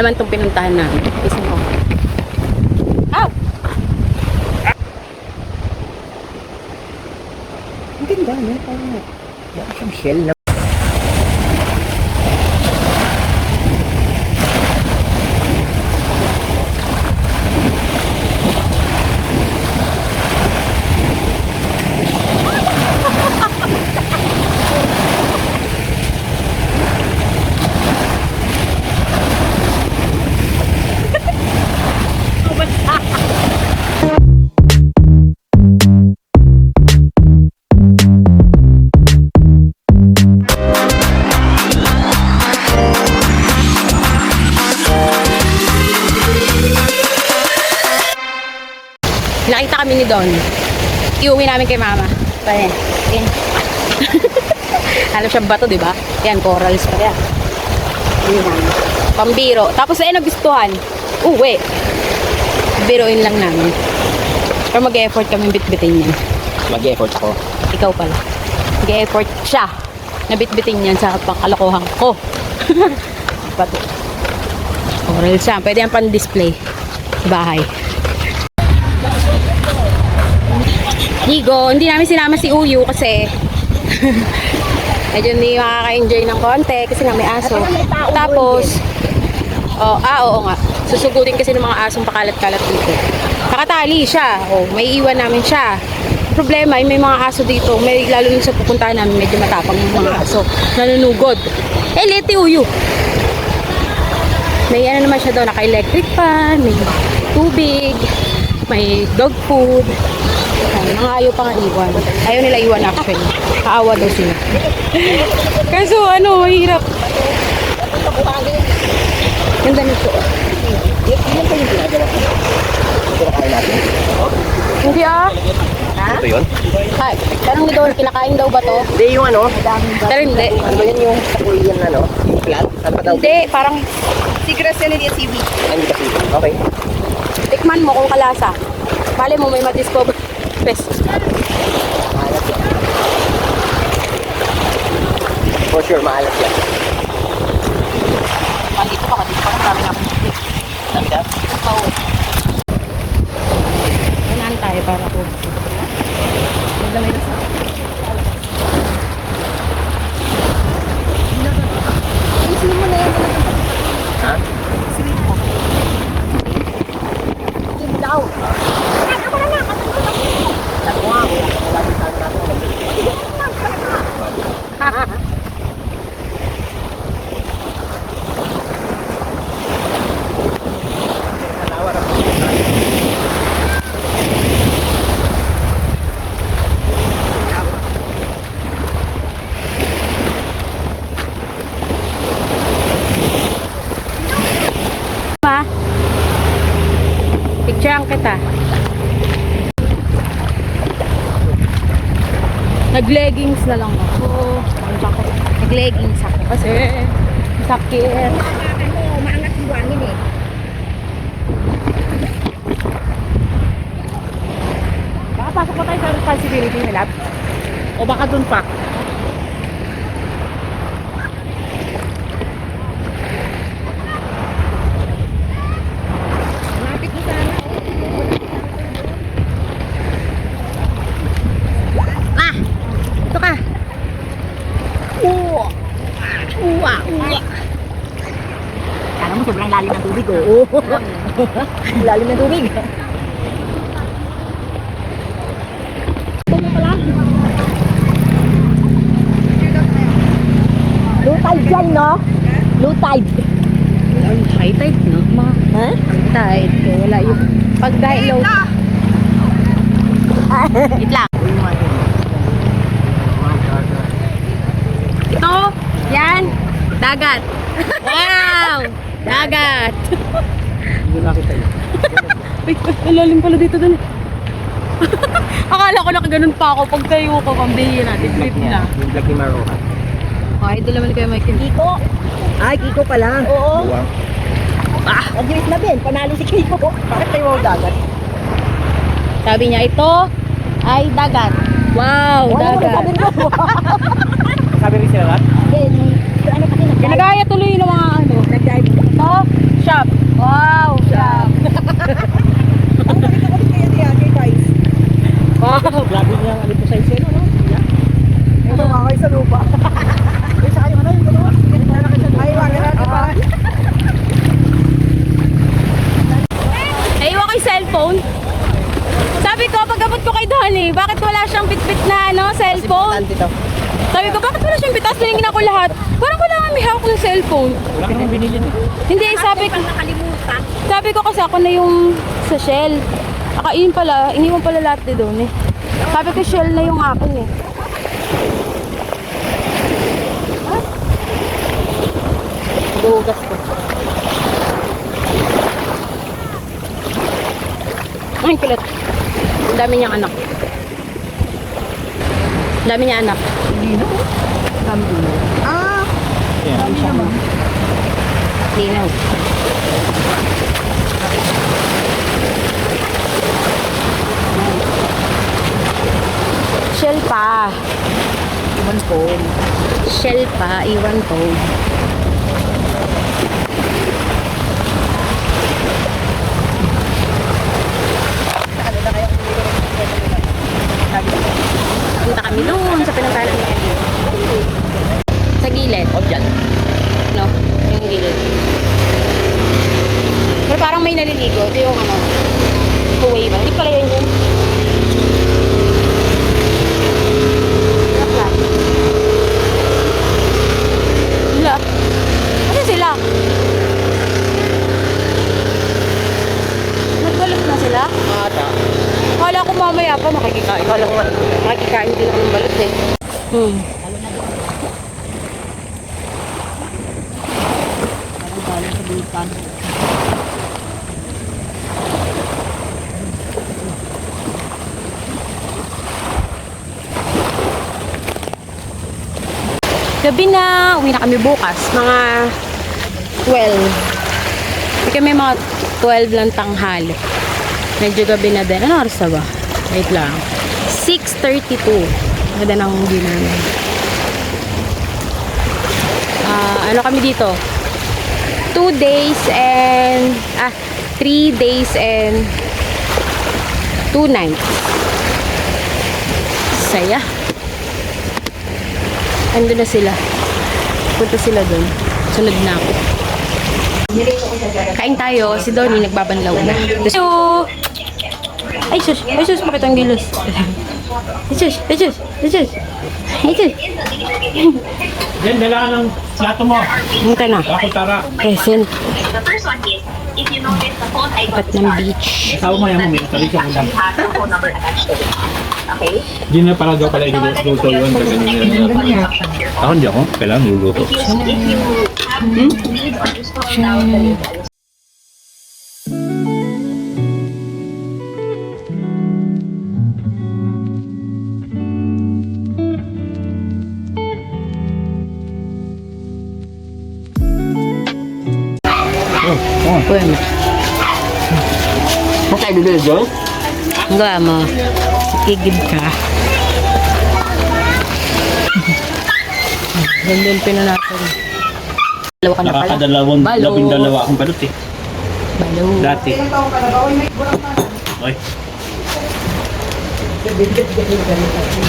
naman itong pinuntahan namin. Isang ko. Ow! Ang ganda, no? Parang siyang shell na. Nakita kami ni Don. Iuwi namin kay mama. Ayan. Ayan. Ano siyang bato, di ba? Yan, corals pa yan. Ayan. Pambiro. Tapos ay nagustuhan. Uwi. Biruin lang namin. Pero mag-e-effort kami bitbitin yan. Mag-effort ako. Ikaw pala. Mag-e-effort siya. Nabitbitin yan sa pangkalokohan ko. Bato. Corals siya. Pwede yan pan-display. Sa bahay. Digo, hindi namin sinama si Uyu kasi medyo hindi makaka-enjoy ng konti kasi nga may aso. Tapos, oo nga, susugutin kasi ng mga asong pakalat-kalat dito. Nakatali siya, may iwan namin siya. Problema, may mga aso dito, may lalo nung sa pupuntahan namin, medyo matapang yung mga aso, nanunugod. Leti Uyu! May ano naman siya daw, naka-electric fan, may tubig, may dog food. Mga ayaw pa nga iwan. Ayaw nila iwan actually. Kaawa daw sila. Kaso ano, mahirap. Ganda nito. Hindi ah. Ito yun? Hi. Tanong ni Don, kinakain daw ba to? Hindi yung ano. Pero hindi. Ano yan yung sa Korean ano? Yung plant? Saan pa daw? Hindi, parang Sigras yan ni TV. Hindi kasi. Okay. tikman mo kung kalasa. Bale mo may ma-discover. Best. Maalat yan. For sure, maalat yan. Dito pa, dami na. Dami ka? Oo. Unahan tayo para po. Magdamay na sa. Isin mo na yan. Ha? Isin mo. Daw. Picturean kita. Nag-leggings na lang ako. Nag-leggings ako kasi sakit. Maangat yung buwangin eh. Baka pasok pa tayo sa responsibility nila. O baka dun pa. Malapit mo sana. Ito ka. Uwa. Kala mo sobrang lalim ng tubig oh. Lalim ng tubig. Low tide dyan, no? Low tide. High tide, no? Ha? High tide. So, wala yung pag dahil low. Wait lang. Ito, yan, dagat. Wow! Dagat. Hindi nakita yun. Wait, nalalim pala dito dun. Akala ko nakaganon pa ako pag tayo ko, pambihin natin. Trip na. Yung vlog ni Maroka. Okay, doon naman kayo Michael. Kiko. Ay, Kiko pala. Oo. Wow. Nag-iwis na din. Panalo si Kiko. Bakit tayo wow dagat? Sabi niya, ito ay dagat. Wow, dagat. Sabi rin sila lahat? Ano kasi Ginagaya tuloy ng mga ano. nag-dive. Ito, siya. cellphone. Dito. Sabi ko, bakit wala siyang pitas? Nilingin ako lahat. Parang kailangan may hawak ng cellphone. Wala ka naman binili na. Hindi, sabi ko kasi ako na yung sa Shell. Akain pala, iniwan pala lahat din doon eh. Sabi ko Shell na yung akin eh. Dugas ko. Ay, kulit. Ang dami niyang anak. Ang dami niya anak. Ah, Yan. Linaw. Shell pa. iwan ko. Shell pa, iwan ko. Punta kami doon sa pinagkalan ni Elio. Sa gilid. O, dyan. No? Yung gilid. Pero parang may naliligo. Ito yung ano. Huway ba? Hindi pala yun yun. Sila. Ano sila? Nagbalot na sila? Ata. Kala ko mamaya pa makikikain. Kala ko makikikain din ako ng balot eh. Parang galing sa bulkan. Gabi na, uwi na kami bukas. Mga 12. Hindi kami mga 12 lang tanghali. Medyo gabi na din. Ano oras na ba? Wait lang. 6:32. Ganda ng dinner na. Ano kami dito? 2 days and 3 days and 2 nights. Saya. Ando na sila. Punta sila doon. Sunod na ako. Kain tayo. Si Donnie nagbabanlaw na. So, ay sus. Ay sus. Bakit ang gilos? Ay sus. Ay sus. Ay sus. Ay sus. Yan, dala ka ng plato mo. Punta na. Ako, Tara. Present. The first one is, if you notice the phone icon Pat ng beach. Asawa mo yan mo, may sarili siya ulam. actually has the phone number attached to it. Okay? Hindi na para daw pala iluluto yun. Kasi Instruction here. ako hindi ako. Kailangan luluto. If you have need or you scroll down the labels, Bueno. Ano tayo bibili doon? Hanggang mo. Kigib ka. Ganda yung pino natin. Dalawa ka na pala. Nakakadalawang, Balot. 12 akong balot eh. Balo. Dati. Oy.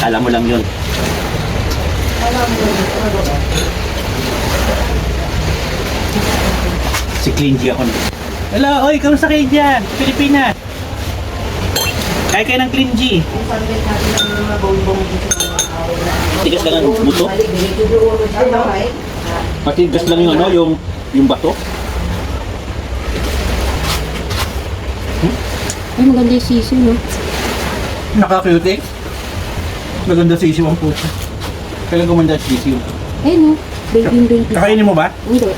Alam mo lang yun. Si Clingy ako na. Hello, oy, kamusta kayo dyan? Pilipinas. Kaya kayo ng Clingy. Tigas lang ang buto. Matigas lang yung ano, yung bato. Ay, maganda yung sisi, no? Naka-cute eh. Maganda sa isiw ang puso. Kailan gumanda sa isiw? Ay, no? Baby. Kakainin mo ba? Hindi.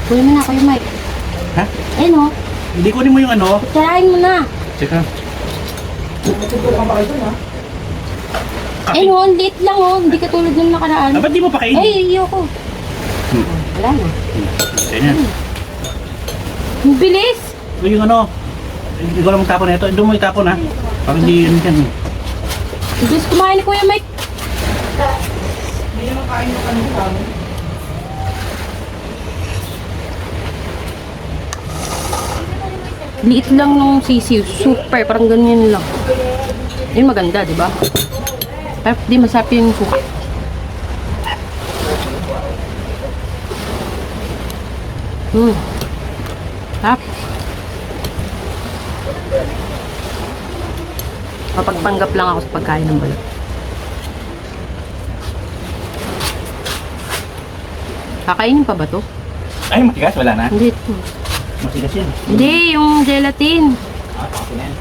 Kunin mo na ako yung mic. Ha? Ay, no? Hindi kunin mo yung ano. Tarahin mo na. Teka. Ay, no? Ang liit lang, oh. Hindi katulad ng nakaraan. Ba't di mo pa kainin? Ay, ayoko. Wala na. Ganyan. Ang bilis. Ito yung ano. Hindi ko lang magtapon na ito. Doon mo itapon ha. Parang hindi yun yan. Ang bilis kumain ni Kuya Mike. Liit lang nung sisiw. Super. Parang ganyan lang. Yun maganda, di ba? Pero di masarap yung suka. Sarap. Mapagpanggap lang ako sa pagkain ng balot. Kakainin pa ba to? Ay, matigas. Wala na. Hindi. Matigas yan. Hindi, yung gelatin. Okay na yan.